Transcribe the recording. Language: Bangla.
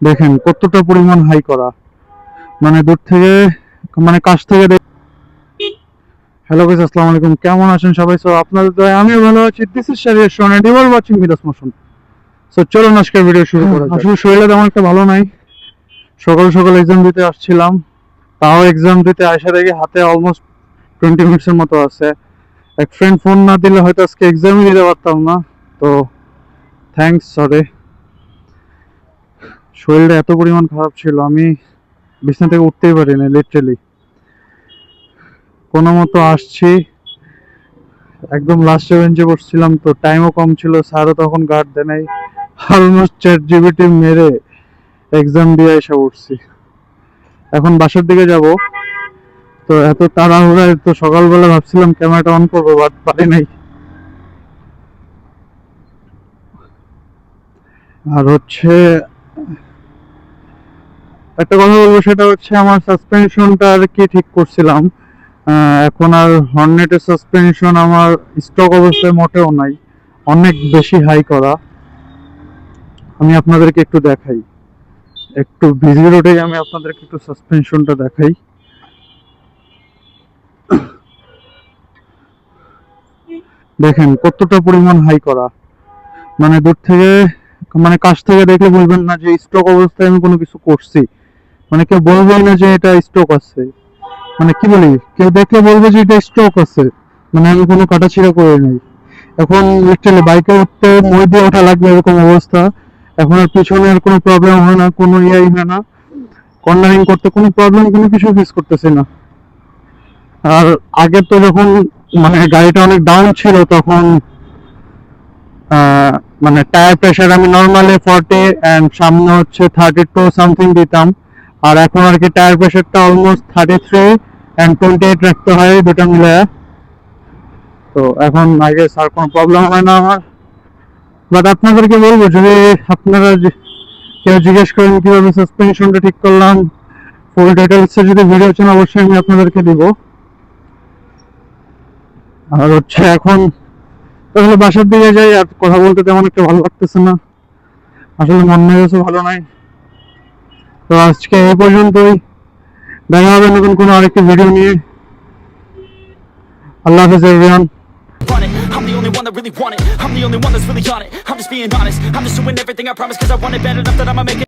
দেখেন কতটা পরিমাণ হাই করা, মানে দূর থেকে, মানে কাছ থেকে। হ্যালো গাইস, আসসালামু আলাইকুম, কেমন আছেন সবাই? সো আপনাদের দয়ায় আমিও ভালো আছি। This is Shahriar Shon and you are watching Miraj motion. So চলুন আজকের ভিডিও শুরু করা যাক। আসলে শরীরটা তেমন একটা ভালো নাই। সকাল সকাল এক্সাম দিতে আসছিলাম, তাও এক্সাম দিতে আসা দেখি হাতে অলমোস্ট 20 মিনিটসের মতো আছে। এক ফ্রেন্ড ফোন না দিলে হয়তো আজকে এক্সামই দিতে পারতাম না। তো থ্যাঙ্কস, সরি। শরীরটা এত পরিমাণ খারাপ ছিল, আমি বিছানা থেকে উঠতেই পারিনি লিটারেলি। কোনো মতো আসছি, একদম লাস্টে বেঞ্চে বসছিলাম, তো টাইমও কম ছিল, স্যারও তখন গার্ড দেয় নাই। অলমোস্ট চ্যাট মেরে এক্সাম দিয়ে এসে উঠছি। এখন বাসার দিকে যাব, তো এত তাড়াহুড়ায় তো সকালবেলা ভাবছিলাম ক্যামেরাটা অন করবো, বাট পারি নাই। আর হচ্ছে একটা কথা বলবো, সেটা হচ্ছে আমার সাসপেনশনটা আর কি ঠিক করছিলাম। এখন আর হর্নেটের সাসপেনশন আমার স্টক অবস্থায় মোটেও নাই, অনেক বেশি হাই করা। আমি আপনাদেরকে একটু দেখাই, একটু বিজি রোডে আমি আপনাদেরকে একটু সাসপেনশনটা দেখাই। দেখেন কতটা পরিমাণ হাই করা, মানে দূর থেকে, মানে কাছ থেকে দেখলে বলবেন না যে স্টক অবস্থায় আমি কোনো কিছু করছি। মানে কেউ বলবেই না যে এটা স্টক আছে, মানে কি বলি, কেউ দেখলে বলবে যে এটা স্টক আছে, মানে আমি কোনো কাটাছিড়া করে নাই। এখন লিটারালি বাইকে উঠতে মই দিয়ে ওঠা লাগবে এরকম অবস্থা। এখন আর পিছনে আর কোনো প্রবলেম হয় না, কোনো ইয়াই হয় না, কর্নারিং করতে কোনো প্রবলেম, কোনো কিছু ফেস করতেছি না। আর আগে তো যখন মানে গাড়িটা অনেক ডাউন ছিল, তখন মানে টায়ার প্রেসার আমি নর্মালি 40 এন্ড সামনে হচ্ছে 32 সামথিং দিতাম। আর এখন আর কি টায়ার প্রেসারটা অলমোস্ট 33 এন্ড 28 রাখতে হয় দুটা মিলে। তো এখন আগে আর কোনো প্রবলেম হয় না আমার। বাট আপনাদেরকে বলবো, যদি আপনারা কেউ জিজ্ঞেস করেন কিভাবে সাসপেনশনটা ঠিক করলাম, ফুল ডিটেলসে যদি ভিডিও চান অবশ্যই আমি আপনাদেরকে দিব। আর হচ্ছে এখন তাহলে বাসার দিকে যাই, আর কথা বলতে তেমন একটা ভালো লাগতেছে না, আসলে মন মেজাজও ভালো নাই। তো আজকে এই পর্যন্তই, দেখা হবে নতুন কোনো আরেকটি ভিডিও নিয়ে। আল্লাহ হাফেজ everyone. I'm the only one that really want it. I'm the only one that's really on it. I'm just being honest. I'm just doing everything I promise, cause I want it bad enough that I'ma make it.